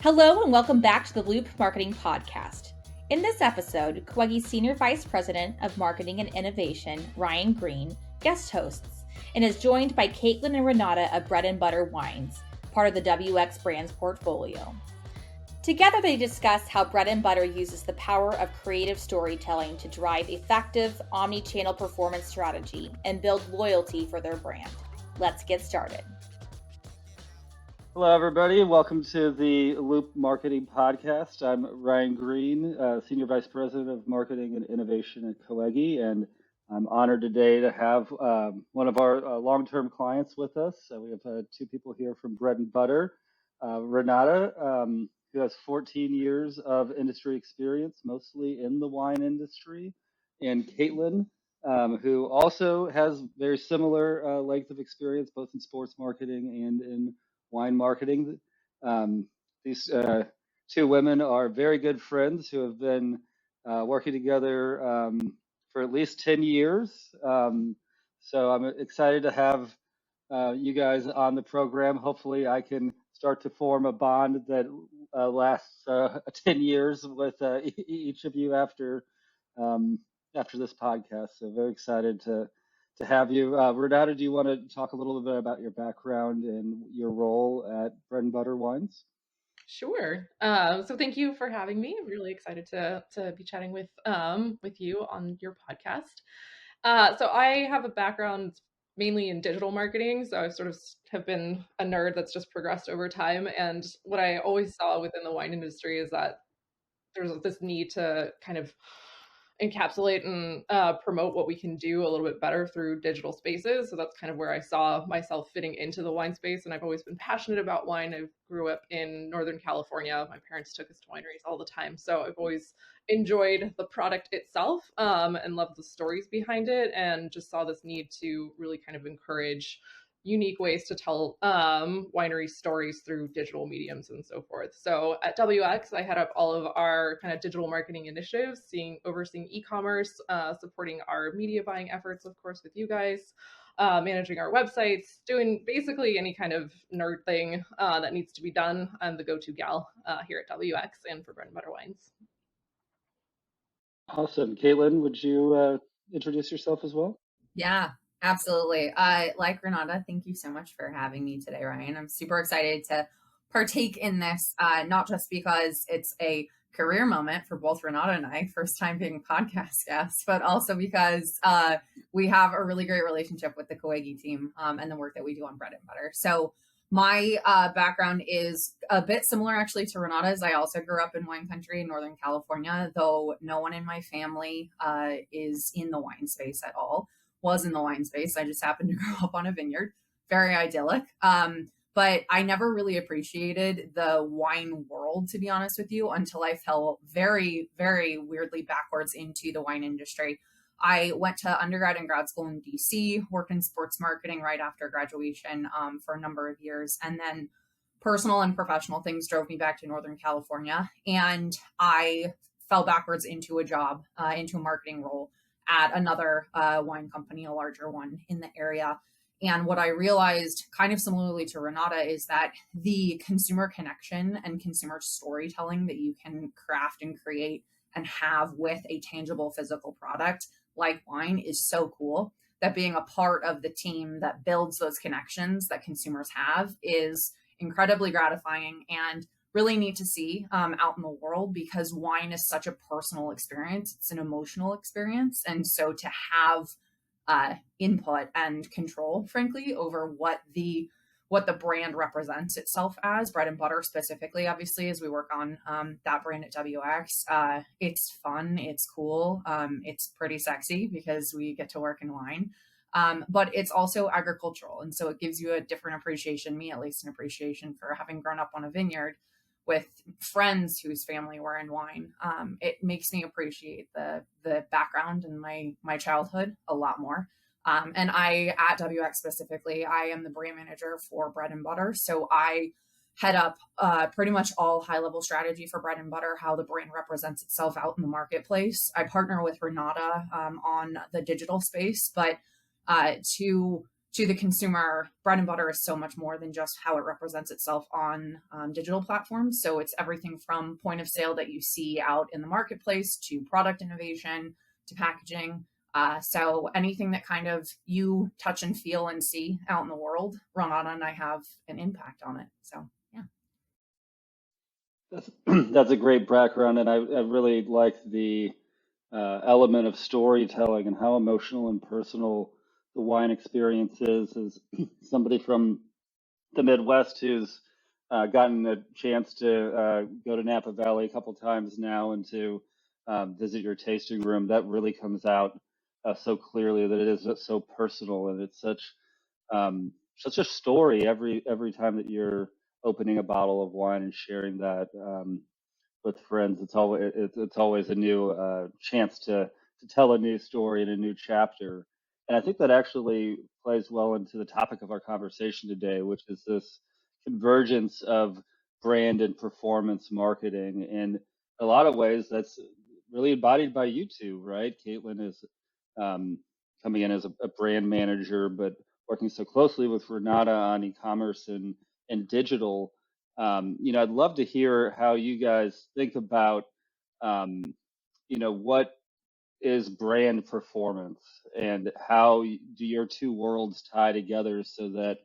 Hello and welcome back to the Loop Marketing Podcast. In this episode, Coegi's Senior Vice President of Marketing and Innovation, Ryan Green, guest hosts and is joined by Kaitlin and Renate of Bread and Butter Wines, part of the WX Brands portfolio. Together they discuss how Bread and Butter uses the power of creative storytelling to drive effective omni-channel performance strategy and build loyalty for their brand. Let's get started. Hello, everybody. Welcome to the Loop Marketing Podcast. I'm Ryan Green, Senior Vice President of Marketing and Innovation at Coegi, and I'm honored today to have one of our long-term clients with us. We have two people here from Bread and Butter, Renate, who has 14 years of industry experience, mostly in the wine industry, and Kaitlin, who also has very similar length of experience, both in sports marketing and in wine marketing. These two women are very good friends who have been working together for at least 10 years. So I'm excited to have you guys on the program. Hopefully I can start to form a bond that lasts 10 years with each of you after this podcast. So very excited to have you. Renate, do you want to talk a little bit about your background and your role at Bread and Butter Wines? Sure. So thank you for having me. I'm really excited to be chatting with you on your podcast. So I have a background mainly in digital marketing. So I sort of have been a nerd that's just progressed over time. And what I always saw within the wine industry is that there's this need to kind of encapsulate and promote what we can do a little bit better through digital spaces. So that's kind of where I saw myself fitting into the wine space. And I've always been passionate about wine. I grew up in Northern California. My parents took us to wineries all the time. So I've always enjoyed the product itself and loved the stories behind it, and just saw this need to really kind of encourage unique ways to tell winery stories through digital mediums and so forth. So at WX, I head up all of our kind of digital marketing initiatives, overseeing e-commerce, supporting our media buying efforts, of course, with you guys, managing our websites, doing basically any kind of nerd thing that needs to be done. I'm the go-to gal here at WX and for Bread and Butter Wines. Awesome. Kaitlin, would you introduce yourself as well? Yeah, absolutely. Like Renate, thank you so much for having me today, Ryan. I'm super excited to partake in this, not just because it's a career moment for both Renate and I, first time being podcast guests, but also because we have a really great relationship with the Coegi team and the work that we do on Bread and Butter. So my background is a bit similar actually to Renate's. I also grew up in wine country in Northern California, though no one in my family is in the wine space at all. Was in the wine space. I just happened to grow up on a vineyard, very idyllic. But I never really appreciated the wine world, to be honest with you, until I fell very, very weirdly backwards into the wine industry. I went to undergrad and grad school in DC, worked in sports marketing right after graduation for a number of years. And then personal and professional things drove me back to Northern California. And I fell backwards into a job, into a marketing role at another wine company, a larger one in the area. And what I realized, kind of similarly to Renate, is that the consumer connection and consumer storytelling that you can craft and create and have with a tangible physical product like wine is so cool, that being a part of the team that builds those connections that consumers have is incredibly gratifying and really neat to see out in the world, because wine is such a personal experience. It's an emotional experience. And so to have input and control, frankly, over what the brand represents itself as, Bread and Butter specifically, obviously, as we work on that brand at WX, it's fun, it's cool, it's pretty sexy because we get to work in wine. But it's also agricultural. And so it gives you a different appreciation, me at least, an appreciation for having grown up on a vineyard with friends whose family were in wine. It makes me appreciate the background in my childhood a lot more. And I, at WX specifically, I am the brand manager for Bread and Butter. So I head up pretty much all high-level strategy for Bread and Butter, how the brand represents itself out in the marketplace. I partner with Renate on the digital space, but to to the consumer, bread and butter is so much more than just how it represents itself on digital platforms. So it's everything from point of sale that you see out in the marketplace to product innovation to packaging. So anything that kind of you touch and feel and see out in the world, Renate and I have an impact on it. So yeah. That's a great background, and I really like the element of storytelling and how emotional and personal the wine experience is. As somebody from the Midwest who's gotten a chance to go to Napa Valley a couple times now and to visit your tasting room, that really comes out so clearly that it is so personal, and it's such a story every time that you're opening a bottle of wine and sharing that with friends. It's always a new chance to tell a new story and a new chapter. And I think that actually plays well into the topic of our conversation today, which is this convergence of brand and performance marketing. In a lot of ways, that's really embodied by you two, right? Kaitlin is coming in as a brand manager, but working so closely with Renate on e-commerce and digital. I'd love to hear how you guys think about, what is brand performance and how do your two worlds tie together so that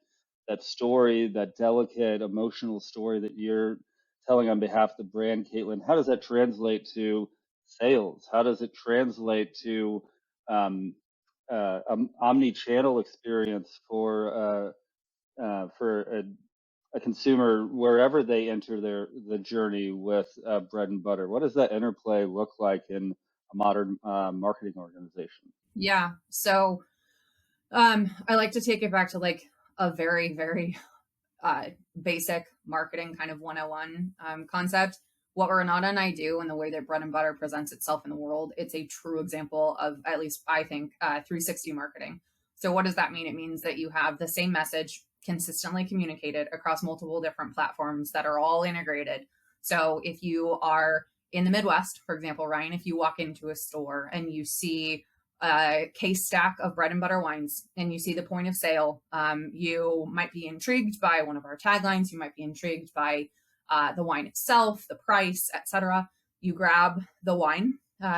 that story, that delicate emotional story that you're telling on behalf of the brand, Kaitlin, how does that translate to sales? How does it translate to omni-channel experience for a consumer wherever they enter the journey with bread and butter? What does that interplay look like in a modern marketing organization? Yeah. So I like to take it back to like a very, very basic marketing kind of 101 concept. What Renate and I do and the way that bread and butter presents itself in the world, it's a true example of, at least I think, 360 marketing. So what does that mean? It means that you have the same message consistently communicated across multiple different platforms that are all integrated. So if you are in the Midwest, for example, Ryan, if you walk into a store and you see a case stack of bread and butter wines and you see the point of sale, you might be intrigued by one of our taglines. You might be intrigued by the wine itself, the price, etc. You grab the wine,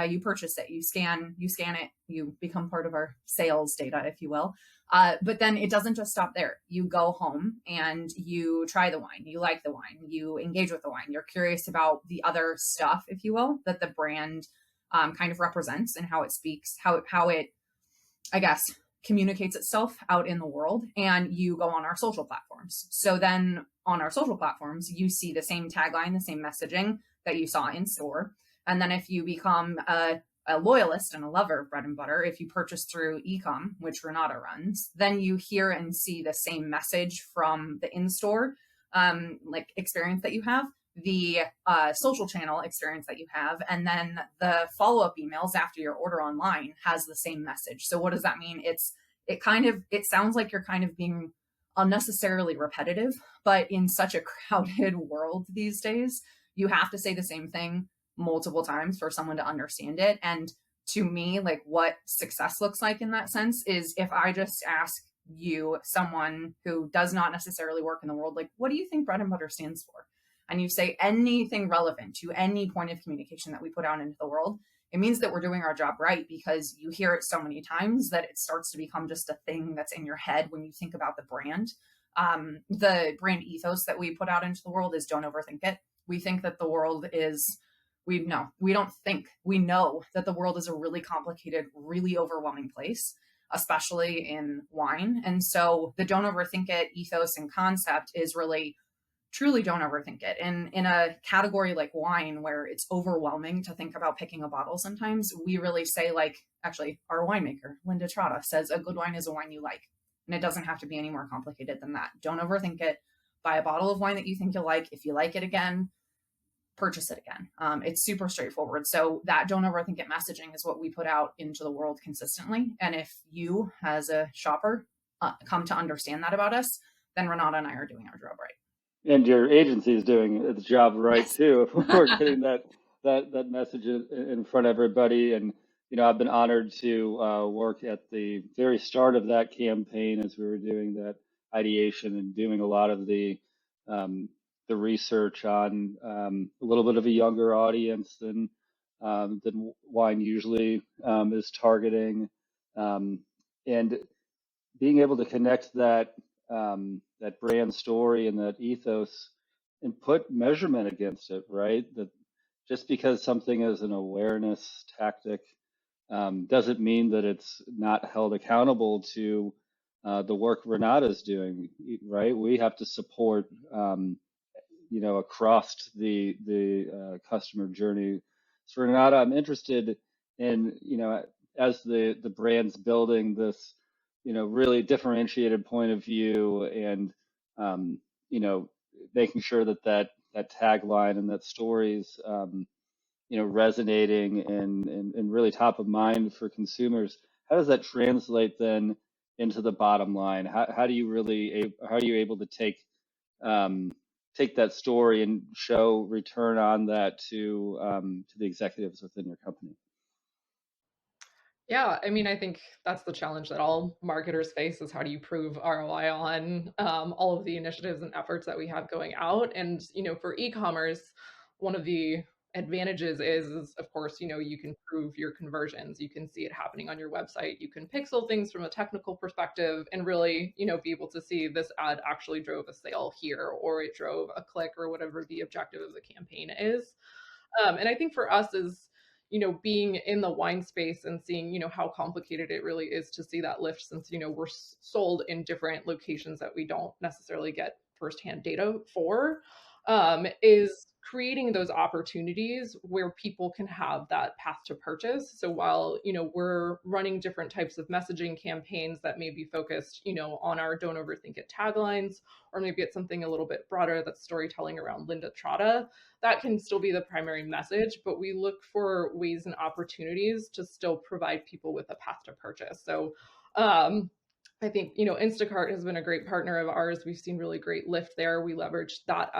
you purchase it, you scan it, you become part of our sales data, if you will. But then it doesn't just stop there. You go home and you try the wine. You like the wine. You engage with the wine. You're curious about the other stuff, if you will, that the brand kind of represents and how it speaks, how it, I guess, communicates itself out in the world. And you go on our social platforms. So then on our social platforms, you see the same tagline, the same messaging that you saw in store. And then if you become a loyalist and a lover of bread and butter, if you purchase through e-com, which Renate runs, then you hear and see the same message from the in-store like experience that you have, the social channel experience that you have, and then the follow-up emails after your order online has the same message. So what does that mean? It sounds like you're kind of being unnecessarily repetitive, but in such a crowded world these days, you have to say the same thing multiple times for someone to understand it. And to me, like what success looks like in that sense is if I just ask you, someone who does not necessarily work in the world, like, what do you think bread and butter stands for? And you say anything relevant to any point of communication that we put out into the world, it means that we're doing our job right, because you hear it so many times that it starts to become just a thing that's in your head when you think about the brand. The brand ethos that we put out into the world is don't overthink it. We think that the world is, we know that the world is a really complicated, really overwhelming place, especially in wine. And so the don't overthink it ethos and concept is really, truly don't overthink it. And in a category like wine, where it's overwhelming to think about picking a bottle sometimes, we really say, like, actually, our winemaker, Linda Trotta, says a good wine is a wine you like. And it doesn't have to be any more complicated than that. Don't overthink it. Buy a bottle of wine that you think you'll like. If you like it again, purchase it again. It's super straightforward. So that don't overthink it messaging is what we put out into the world consistently. And if you, as a shopper, come to understand that about us, then Renate and I are doing our job right. And your agency is doing its job right Yes. too. If we're getting that message in front of everybody, and I've been honored to work at the very start of that campaign as we were doing that ideation and doing a lot of um, the research on a little bit of a younger audience than wine usually is targeting, um, and being able to connect that brand story and that ethos and put measurement against it, right? That just because something is an awareness tactic doesn't mean that it's not held accountable to the work Renata is doing, right? We have to support, across the customer journey. So Renata, I'm interested in, as the brand's building this, really differentiated point of view and, um, you know, making sure that tagline and that stories, resonating and really top of mind for consumers. How does that translate then into the bottom line? How do you how are you able to um, take that story and show return on that to the executives within your company? Yeah, I mean, I think that's the challenge that all marketers face is how do you prove ROI on all of the initiatives and efforts that we have going out. And, for e-commerce, one of the advantages is, of course, you can prove your conversions. You can see it happening on your website. You can pixel things from a technical perspective and really, be able to see this ad actually drove a sale here, or it drove a click, or whatever the objective of the campaign is. And I think for us is, being in the wine space and seeing, how complicated it really is to see that lift since, we're sold in different locations that we don't necessarily get firsthand data for, is creating those opportunities where people can have that path to purchase. So while, we're running different types of messaging campaigns that may be focused, on our don't overthink it taglines, or maybe it's something a little bit broader that's storytelling around Linda Trotta, that can still be the primary message, but we look for ways and opportunities to still provide people with a path to purchase. So I think, Instacart has been a great partner of ours. We've seen really great lift there. We leverage that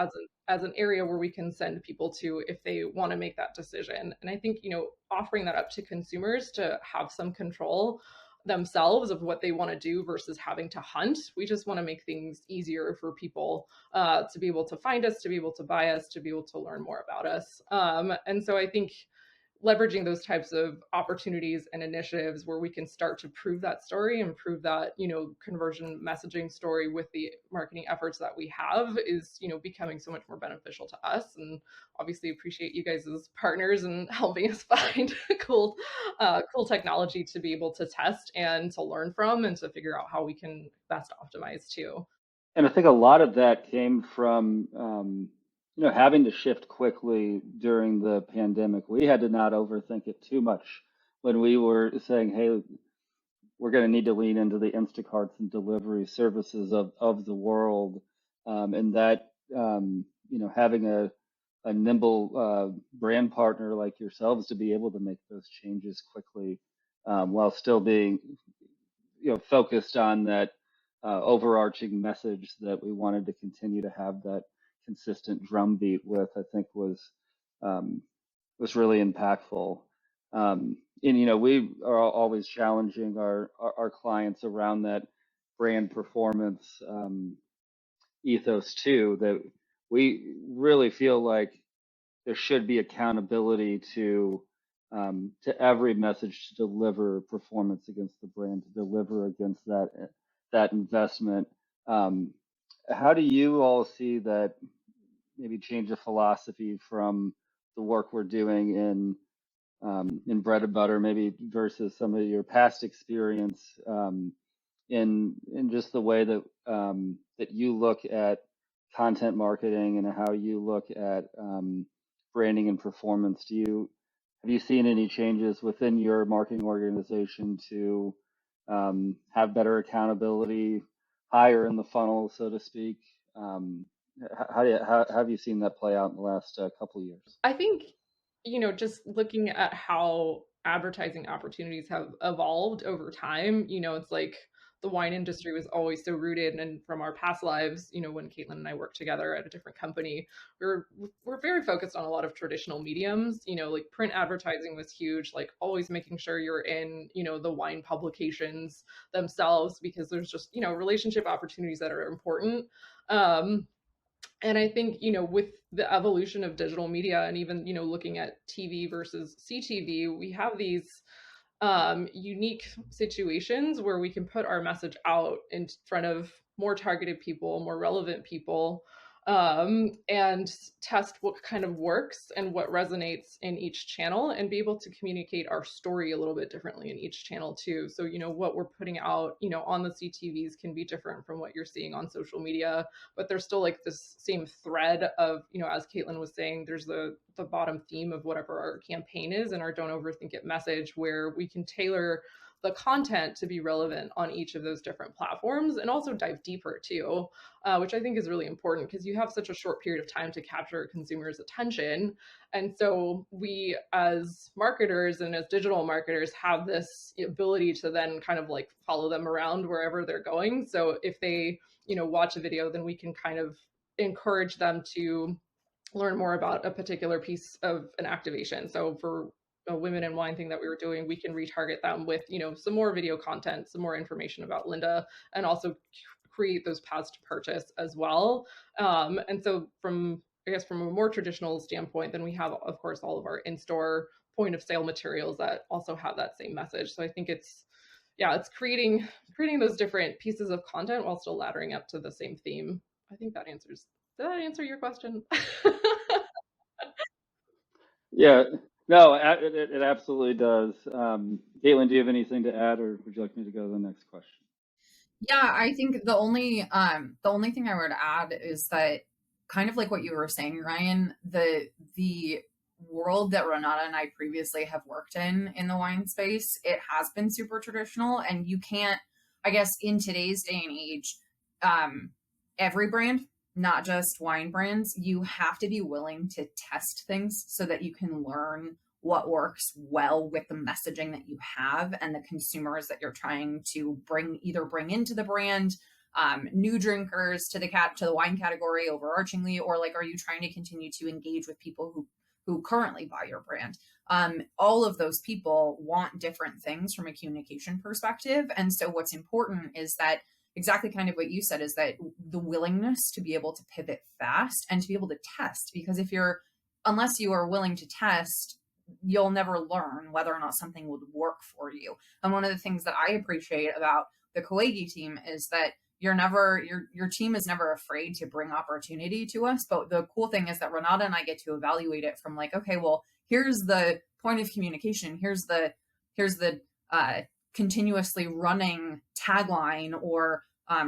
as an area where we can send people to if they want to make that decision. And I think, offering that up to consumers to have some control themselves of what they want to do versus having to hunt. We just want to make things easier for people to be able to find us, to be able to buy us, to be able to learn more about us. And so I think leveraging those types of opportunities and initiatives where we can start to prove that story and prove that, conversion messaging story with the marketing efforts that we have is, becoming so much more beneficial to us. And obviously appreciate you guys as partners and helping us find cool technology to be able to test and to learn from and to figure out how we can best optimize too. And I think a lot of that came from, having to shift quickly during the pandemic. We had to not overthink it too much when we were saying, hey, we're going to need to lean into the Instacarts and delivery services of the world. And that, having a nimble brand partner like yourselves to be able to make those changes quickly while still being, focused on that overarching message that we wanted to continue to have that consistent drumbeat with, I think um, was really impactful. And we are always challenging our clients around that brand performance ethos too. That we really feel like there should be accountability to every message to deliver performance against the brand, to deliver against that investment. Um, how do you all see that maybe change of philosophy from the work we're doing in bread and butter, maybe versus some of your past experience in just the way that you look at content marketing and how you look at branding and performance? Have you seen any changes within your marketing organization to have better accountability, higher in the funnel, so to speak? Um, how have you seen that play out in the last couple of years? I think, just looking at how advertising opportunities have evolved over time, it's like the wine industry was always so rooted, and from our past lives, when Kaitlin and I worked together at a different company, we're very focused on a lot of traditional mediums. Like print advertising was huge, like always making sure you're in, the wine publications themselves, because there's just, relationship opportunities that are important. And I think, with the evolution of digital media, and even, looking at TV versus CTV, we have these unique situations where we can put our message out in front of more targeted people, more relevant people, and test what kind of works and what resonates in each channel, and be able to communicate our story a little bit differently in each channel too. So, what we're putting out, on the CTVs can be different from what you're seeing on social media, but there's still like this same thread of, as Kaitlin was saying, there's the bottom theme of whatever our campaign is, and our don't overthink it message, where we can tailor the content to be relevant on each of those different platforms, and also dive deeper too, which I think is really important, because you have such a short period of time to capture consumers' attention. And so we, as marketers and as digital marketers, have this ability to then kind of like follow them around wherever they're going. So if they, watch a video, then we can kind of encourage them to learn more about a particular piece of an activation. So for a women in wine thing that we were doing, we can retarget them with, some more video content, some more information about Linda, and also create those paths to purchase as well. And so from a more traditional standpoint, then we have, of course, all of our in-store point of sale materials that also have that same message. So I think it's creating those different pieces of content while still laddering up to the same theme. I think that answers. Did that answer your question? Yeah, no, it absolutely does. Kaitlin, do you have anything to add, or would you like me to go to the next question? Yeah, I think the only thing I would add is that, kind of like what you were saying, Ryan, the world that Renate and I previously have worked in the wine space, it has been super traditional, and you can't, I guess, in today's day and age, every brand, not just wine brands, you have to be willing to test things so that you can learn what works well with the messaging that you have and the consumers that you're trying to bring into the brand, new drinkers to the wine category overarchingly, or like, are you trying to continue to engage with people who currently buy your brand? All of those people want different things from a communication perspective. And so what's important is that, exactly kind of what you said, is that the willingness to be able to pivot fast and to be able to test, because unless you are willing to test, you'll never learn whether or not something would work for you. And one of the things that I appreciate about the Coegi team is that your team is never afraid to bring opportunity to us. But the cool thing is that Renate and I get to evaluate it from like, okay, well, here's the point of communication. Here's the continuously running tagline or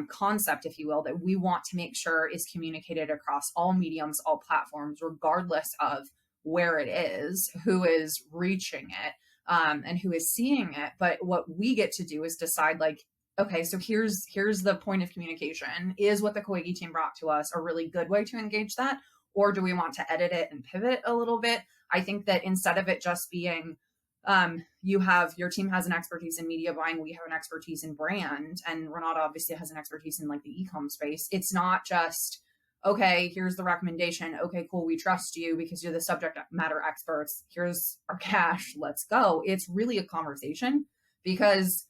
concept, if you will, that we want to make sure is communicated across all mediums, all platforms, regardless of where it is, who is reaching it, and who is seeing it. But what we get to do is decide, like, okay, so here's the point of communication. Is what the Coegi team brought to us a really good way to engage that? Or do we want to edit it and pivot a little bit? I think that instead of it just being, your team has an expertise in media buying, we have an expertise in brand, and Renate obviously has an expertise in like the e-com space. It's not just, okay, here's the recommendation. Okay, cool. We trust you because you're the subject matter experts. Here's our cash. Let's go. It's really a conversation, because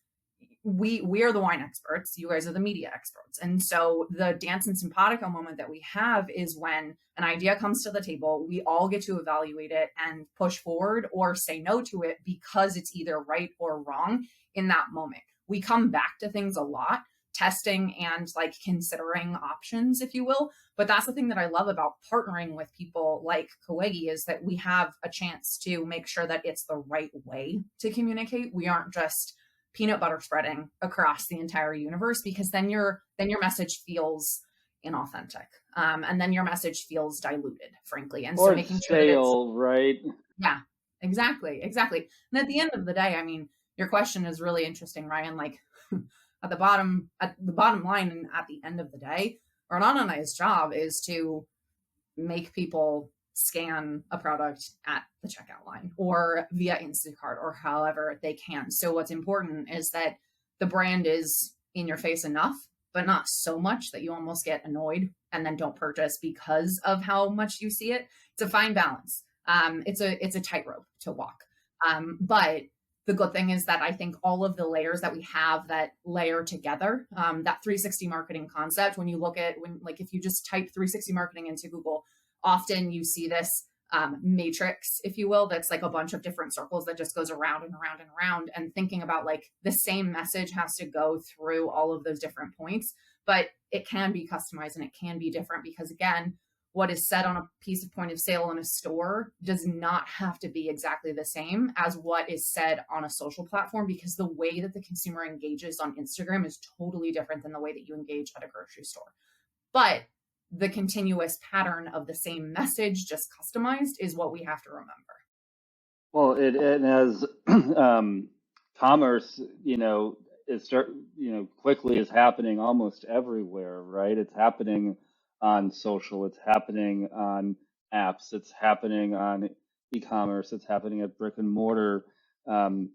we are the wine experts. You guys are the media experts. And so the dance and simpatico moment that we have is when an idea comes to the table, we all get to evaluate it and push forward or say no to it, because it's either right or wrong in that moment. We come back to things a lot, testing and like considering options, if you will. But that's the thing that I love about partnering with people like Coegi, is that we have a chance to make sure that it's the right way to communicate. We aren't just peanut butter spreading across the entire universe, because then your message feels inauthentic, and then your message feels diluted, frankly. And or so making stale, sure that right? Yeah, exactly. And at the end of the day, I mean, your question is really interesting, Ryan. Like at the bottom line, and at the end of the day, Renate and I's job is to make people scan a product at the checkout line or via Instacart or however they can. So what's important is that the brand is in your face enough, but not so much that you almost get annoyed and then don't purchase because of how much you see it. It's a fine balance. It's a tightrope to walk. But the good thing is that I think all of the layers that we have that layer together, that 360 marketing concept, when you look at, if you just type 360 marketing into Google, often you see this matrix, if you will, that's like a bunch of different circles that just goes around and around and around, and thinking about like the same message has to go through all of those different points, but it can be customized and it can be different because, again, what is said on a piece of point of sale in a store does not have to be exactly the same as what is said on a social platform, because the way that the consumer engages on Instagram is totally different than the way that you engage at a grocery store. But the continuous pattern of the same message, just customized, is what we have to remember. Well, and as commerce, quickly is happening almost everywhere, right? It's happening on social, it's happening on apps, it's happening on e-commerce, it's happening at brick and mortar. Most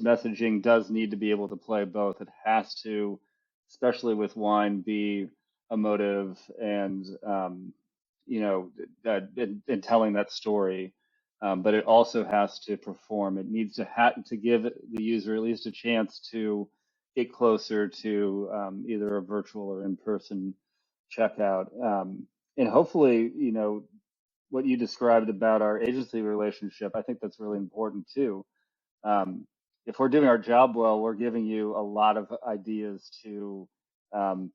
messaging does need to be able to play both. It has to, especially with wine, be emotive and in telling that story, but it also has to perform. It needs to give the user at least a chance to get closer to either a virtual or in-person checkout. And hopefully, what you described about our agency relationship, I think that's really important too. If we're doing our job well, we're giving you a lot of ideas to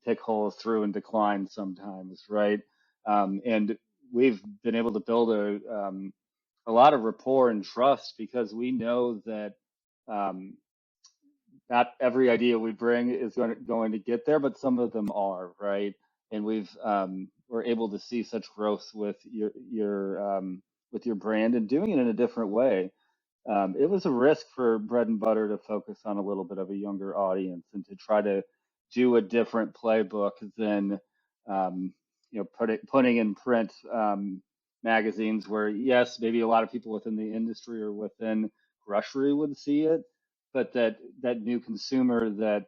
pick holes through and decline sometimes, right? And we've been able to build a lot of rapport and trust because we know that not every idea we bring is going to get there, but some of them are, right? And we're able to see such growth with your brand and doing it in a different way. It was a risk for Bread and Butter to focus on a little bit of a younger audience and to try to do a different playbook than putting in print magazines where, yes, maybe a lot of people within the industry or within grocery would see it, but that new consumer, that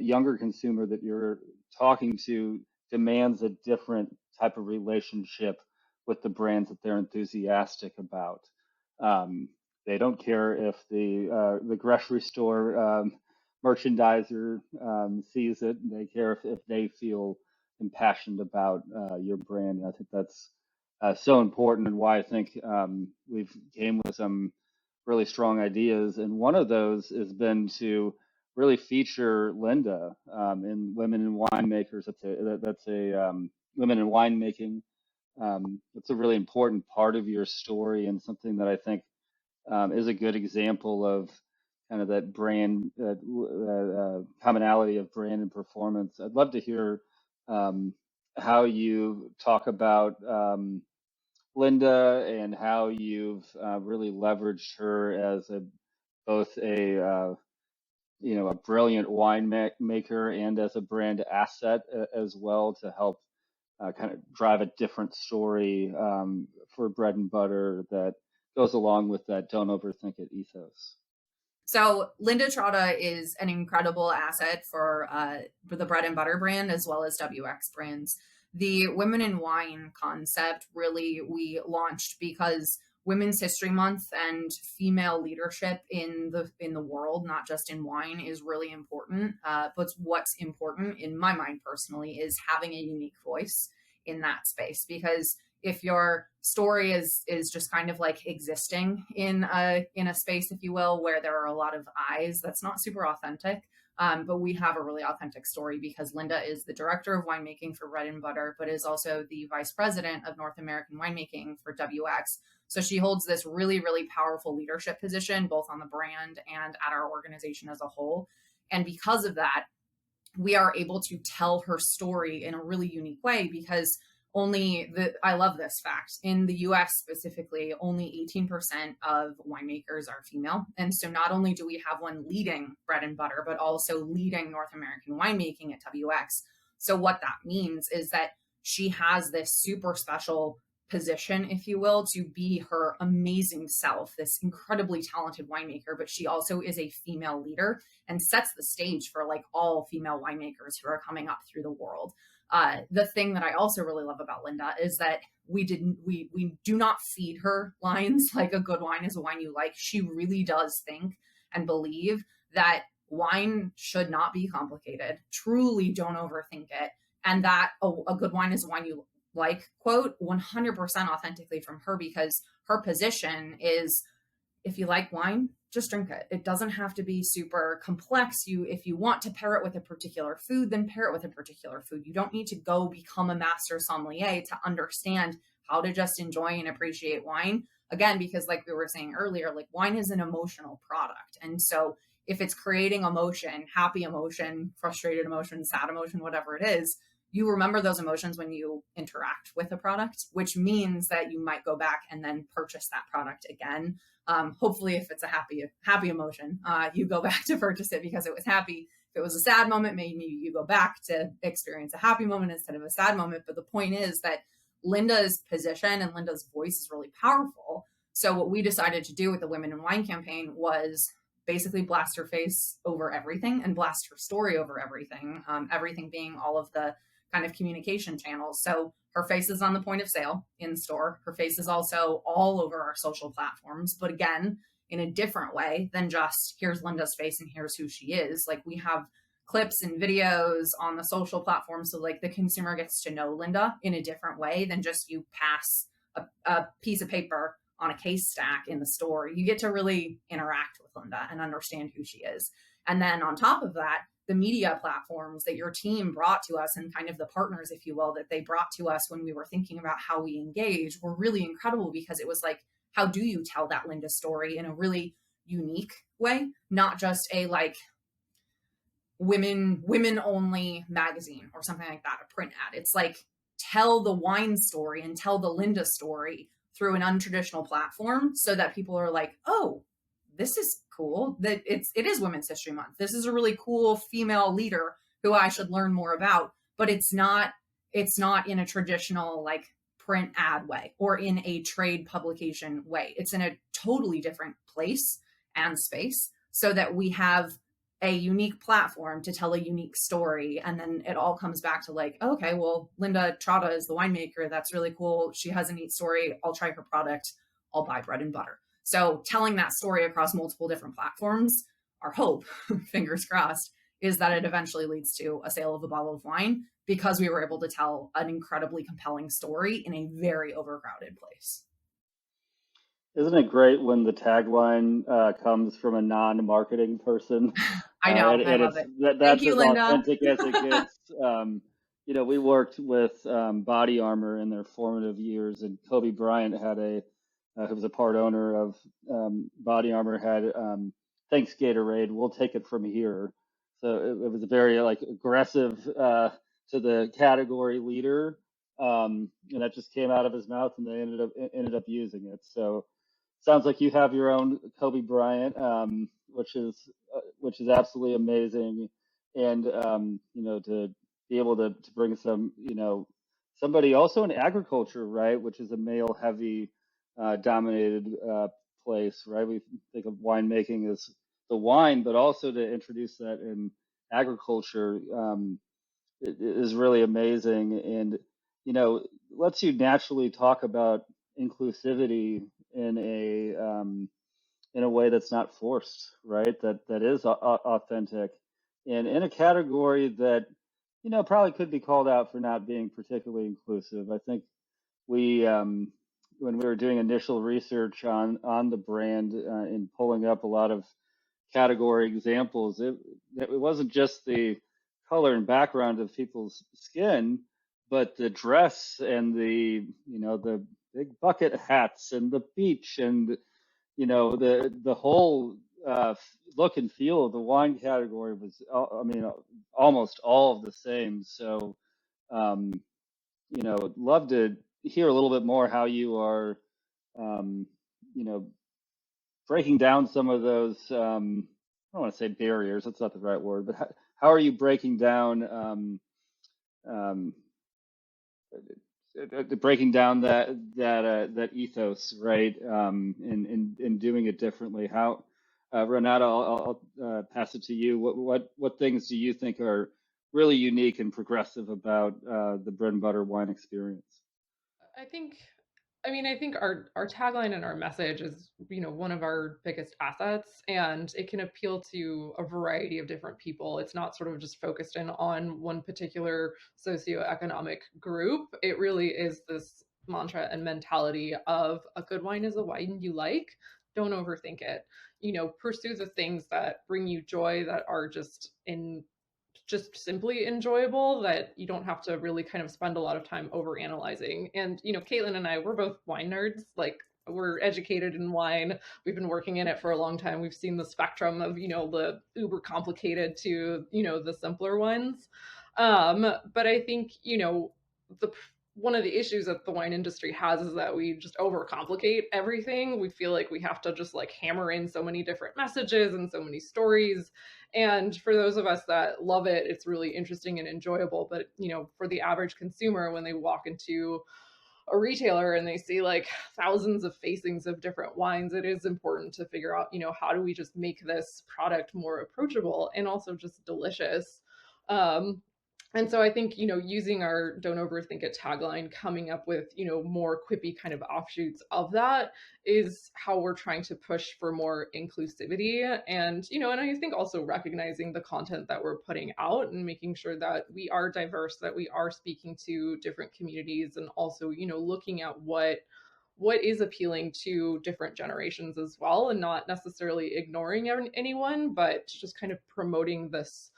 younger consumer that you're talking to demands a different type of relationship with the brands that they're enthusiastic about. They don't care if the grocery store merchandiser sees it. They care if they feel impassioned about your brand. And I think that's so important, and why I think we've came with some really strong ideas. And one of those has been to really feature Linda in Women in Winemakers. That's a Women in Winemaking. It's a really important part of your story, and something that I think is a good example of kind of that brand commonality of brand and performance. I'd love to hear how you talk about Linda and how you've really leveraged her as both a brilliant maker and as a brand asset as well, to help kind of drive a different story for Bread and Butter that goes along with that don't overthink it ethos. So Linda Trotta is an incredible asset for the Bread and Butter brand as well as WX brands. The Women in Wine concept really we launched because Women's History Month and female leadership in the world, not just in wine, is really important. But what's important in my mind personally is having a unique voice in that space, because if your story is just kind of like existing in a space, if you will, where there are a lot of eyes, that's not super authentic. But we have a really authentic story because Linda is the director of winemaking for Bread and Butter, but is also the vice president of North American winemaking for WX. So she holds this really, really powerful leadership position, both on the brand and at our organization as a whole. And because of that, we are able to tell her story in a really unique way, because I love this fact, in the US specifically, only 18% of winemakers are female. And so not only do we have one leading Bread and Butter, but also leading North American winemaking at WX. So what that means is that she has this super special position, if you will, to be her amazing self, this incredibly talented winemaker, but she also is a female leader and sets the stage for like all female winemakers who are coming up through the world. The thing that I also really love about Linda is that we do not feed her lines like a good wine is a wine you like. She really does think and believe that wine should not be complicated. Truly don't overthink it. And that a good wine is a wine you like, quote, 100% authentically from her, because her position is, if you like wine, just drink it. It doesn't have to be super complex. If you want to pair it with a particular food, then pair it with a particular food. You don't need to go become a master sommelier to understand how to just enjoy and appreciate wine. Again, because like we were saying earlier, like wine is an emotional product. And so if it's creating emotion, happy emotion, frustrated emotion, sad emotion, whatever it is, you remember those emotions when you interact with a product, which means that you might go back and then purchase that product again. Hopefully, if it's a happy emotion, you go back to purchase it because it was happy. If it was a sad moment, maybe you go back to experience a happy moment instead of a sad moment. But the point is that Linda's position and Linda's voice is really powerful. So what we decided to do with the Women in Wine campaign was basically blast her face over everything and blast her story over everything, everything being all of the kind of communication channels. So her face is on the point of sale in store. Her face is also all over our social platforms, but again, in a different way than just here's Linda's face and here's who she is. Like we have clips and videos on the social platforms. So like the consumer gets to know Linda in a different way than just you pass a piece of paper on a case stack in the store. You get to really interact with Linda and understand who she is. And then on top of that, the media platforms that your team brought to us and kind of the partners, if you will, that they brought to us when we were thinking about how we engage were really incredible, because it was like, how do you tell that Linda story in a really unique way? Not just a like women only magazine or something like that, a print ad. It's like, tell the wine story and tell the Linda story through an untraditional platform so that people are like, oh, this is cool, that it is Women's History Month. This is a really cool female leader who I should learn more about, but it's not in a traditional like print ad way or in a trade publication way. It's in a totally different place and space so that we have a unique platform to tell a unique story. And then it all comes back to like, okay, well, Linda Trotta is the winemaker. That's really cool. She has a neat story. I'll try her product. I'll buy bread and butter. So telling that story across multiple different platforms, our hope, fingers crossed, is that it eventually leads to a sale of a bottle of wine, because we were able to tell an incredibly compelling story in a very overcrowded place. Isn't it great when the tagline comes from a non-marketing person? I know, and I love it's, it. that's You, as Linda. authentic as it gets. We worked with Body Armor in their formative years, and Kobe Bryant had who was a part owner of Body Armor, had thanks Gatorade, we'll take it from here. So it was a very like aggressive to the category leader, and that just came out of his mouth, and they ended up using it. So sounds like you have your own Kobe Bryant, which is absolutely amazing, and to be able to bring some somebody also in agriculture, right, which is a male heavy dominated place, right? We think of winemaking as the wine, but also to introduce that in agriculture is really amazing, and lets you naturally talk about inclusivity in a way that's not forced, right? That is authentic, and in a category that probably could be called out for not being particularly inclusive. I think we when we were doing initial research on the brand and pulling up a lot of category examples, it wasn't just the color and background of people's skin, but the dress and the big bucket hats and the beach and the whole look and feel of the wine category was, almost all of the same. So love to hear a little bit more how you are breaking down some of those I don't want to say barriers, that's not the right word, but how are you breaking down breaking down that ethos, right? In doing it differently. How, Renata, I'll pass it to you. What things do you think are really unique and progressive about the bread and butter wine experience? I think I think our tagline and our message is, one of our biggest assets, and it can appeal to a variety of different people. It's not sort of just focused in on one particular socioeconomic group. It really is this mantra and mentality of a good wine is a wine you like. Don't overthink it. Pursue the things that bring you joy, that are just simply enjoyable, that you don't have to really kind of spend a lot of time over analyzing. And Kaitlin and I, we're both wine nerds. Like, we're educated in wine, we've been working in it for a long time, we've seen the spectrum of the uber complicated to the simpler ones. But I think the one of the issues that the wine industry has is that we just overcomplicate everything. We feel like we have to just like hammer in so many different messages and so many stories. And for those of us that love it, it's really interesting and enjoyable. But, for the average consumer, when they walk into a retailer and they see like thousands of facings of different wines, it is important to figure out, how do we just make this product more approachable and also just delicious. And so I think, using our "Don't Overthink It" tagline, coming up with, more quippy kind of offshoots of that is how we're trying to push for more inclusivity. And I think also recognizing the content that we're putting out and making sure that we are diverse, that we are speaking to different communities, and also, looking at what is appealing to different generations as well, and not necessarily ignoring anyone, but just kind of promoting this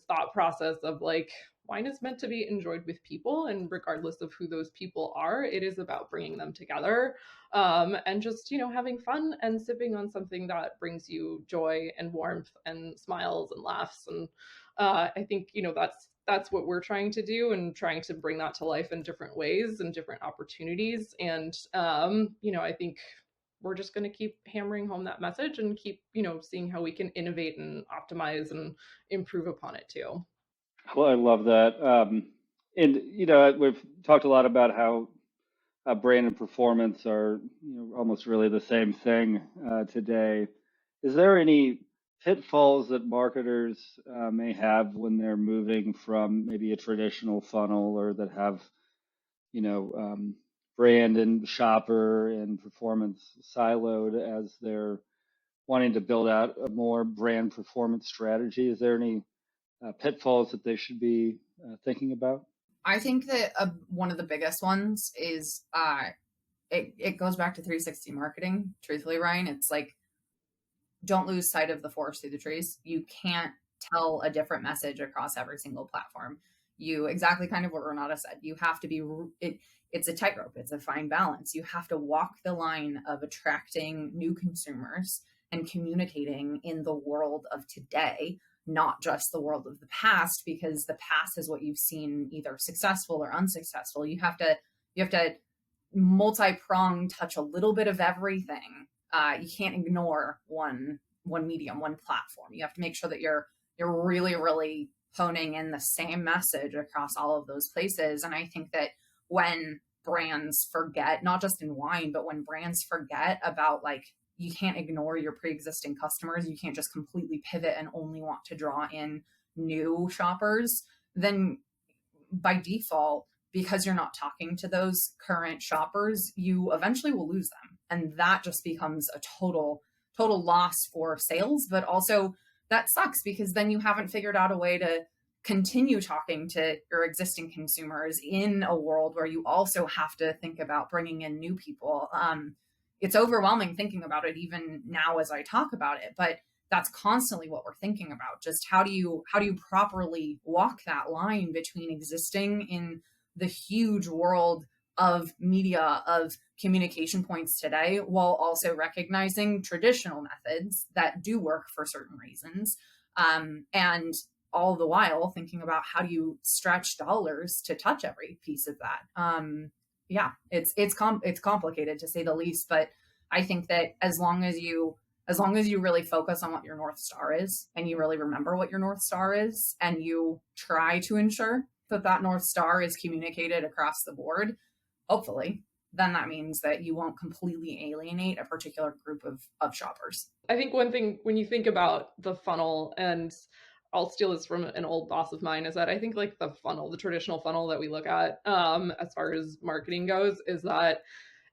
thought process of like, wine is meant to be enjoyed with people, and regardless of who those people are, it is about bringing them together, and just having fun and sipping on something that brings you joy and warmth and smiles and laughs. And I think that's what we're trying to do, and trying to bring that to life in different ways and different opportunities. And I think we're just going to keep hammering home that message and keep seeing how we can innovate and optimize and improve upon it too. Well, I love that. And we've talked a lot about how brand and performance are almost really the same thing today. Is there any pitfalls that marketers may have when they're moving from maybe a traditional funnel, or that have brand and shopper and performance siloed as they're wanting to build out a more brand performance strategy? Is there any pitfalls that they should be thinking about? I think that one of the biggest ones is it goes back to 360 marketing. Truthfully, Ryan, it's like, don't lose sight of the forest through the trees. You can't tell a different message across every single platform. You exactly kind of what Renata said. You have to be it's a tightrope. It's a fine balance. You have to walk the line of attracting new consumers and communicating in the world of today, not just the world of the past, because the past is what you've seen either successful or unsuccessful. You have to multi-prong, touch a little bit of everything. You can't ignore one medium, one platform. You have to make sure that you're really, really honing in the same message across all of those places. And I think that when brands forget, not just in wine, but when brands forget about, like, you can't ignore your pre-existing customers, you can't just completely pivot and only want to draw in new shoppers, then by default, because you're not talking to those current shoppers, you eventually will lose them. And that just becomes a total loss for sales. But also that sucks, because then you haven't figured out a way to continue talking to your existing consumers in a world where you also have to think about bringing in new people. It's overwhelming thinking about it even now as I talk about it, but that's constantly what we're thinking about. Just how do you properly walk that line between existing in the huge world of media, of communication points today, while also recognizing traditional methods that do work for certain reasons, and all the while thinking about how do you stretch dollars to touch every piece of that. Yeah, it's complicated, to say the least, but I think that as long as you really focus on what your North Star is, and you really remember what your North Star is, and you try to ensure that North Star is communicated across the board, hopefully, then that means that you won't completely alienate a particular group of shoppers. I think one thing when you think about the funnel, and I'll steal this from an old boss of mine, is that I think like the funnel, the traditional funnel that we look at as far as marketing goes, is that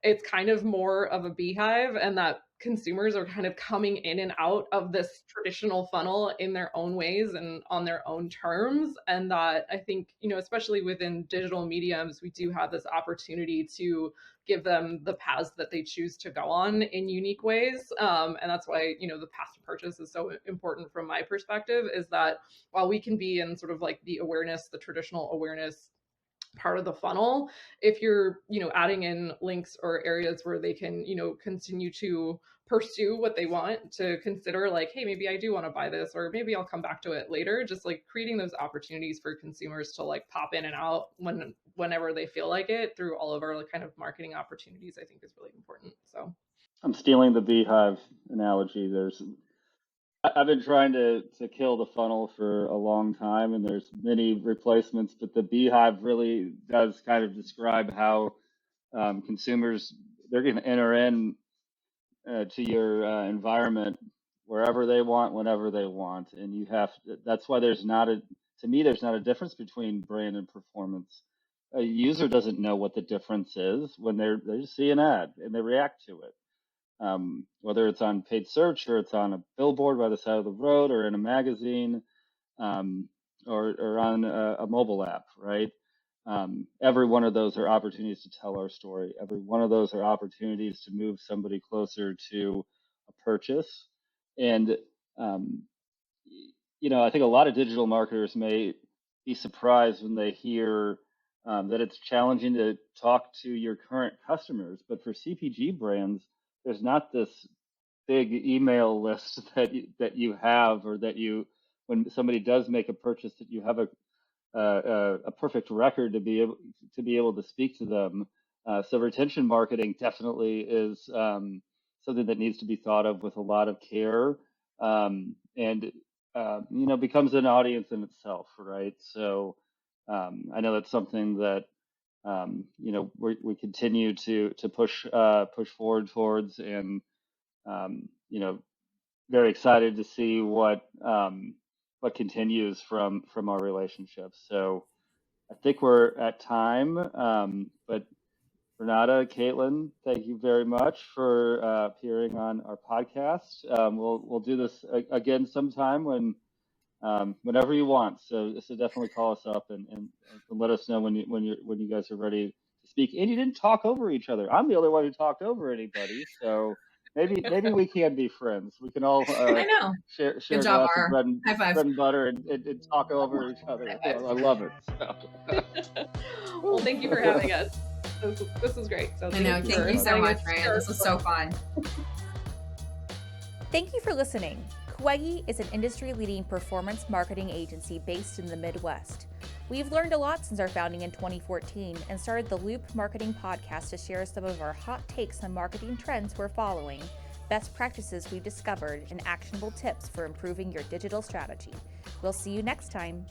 it's kind of more of a beehive, and that consumers are kind of coming in and out of this traditional funnel in their own ways and on their own terms. And that I think, especially within digital mediums, we do have this opportunity to give them the paths that they choose to go on in unique ways. And that's why, the path to purchase is so important from my perspective, is that while we can be in sort of like the awareness, the traditional awareness part of the funnel, if you're adding in links or areas where they can continue to pursue what they want, to consider like, hey, maybe I do want to buy this, or maybe I'll come back to it later, just like creating those opportunities for consumers to like pop in and out whenever they feel like it, through all of our like kind of marketing opportunities, I think is really important. So I'm stealing the beehive analogy. I've been trying to kill the funnel for a long time, and there's many replacements, but the beehive really does kind of describe how consumers, they're going to enter in to your environment wherever they want, whenever they want, and that's why there's not a difference between brand and performance. A user doesn't know what the difference is when they just see an ad and they react to it. Whether it's on paid search, or it's on a billboard by the side of the road, or in a magazine, or on a mobile app, right? Every one of those are opportunities to tell our story. Every one of those are opportunities to move somebody closer to a purchase. And, I think a lot of digital marketers may be surprised when they hear that it's challenging to talk to your current customers. But for CPG brands, there's not this big email list that you have, or that when somebody does make a purchase, that you have a perfect record to be able to speak to them. So retention marketing definitely is something that needs to be thought of with a lot of care, and becomes an audience in itself, right? So I know that's something that we continue to push forward towards, and very excited to see what continues from our relationship. So I think we're at time, but Renate, Kaitlin, thank you very much for appearing on our podcast. We'll do this again sometime whenever you want. So definitely call us up and let us know when you guys are ready to speak. And you didn't talk over each other. I'm the only one who talked over anybody. So maybe we can be friends. We can all I know. share Good a job, glass of bread and butter and talk over each other. I love it. So. Well, thank you for having us. This was great. So thank you so much, Ryan. This was so fun. Thank you for listening. Coegi is an industry-leading performance marketing agency based in the Midwest. We've learned a lot since our founding in 2014 and started the Loop Marketing Podcast to share some of our hot takes on marketing trends we're following, best practices we've discovered, and actionable tips for improving your digital strategy. We'll see you next time.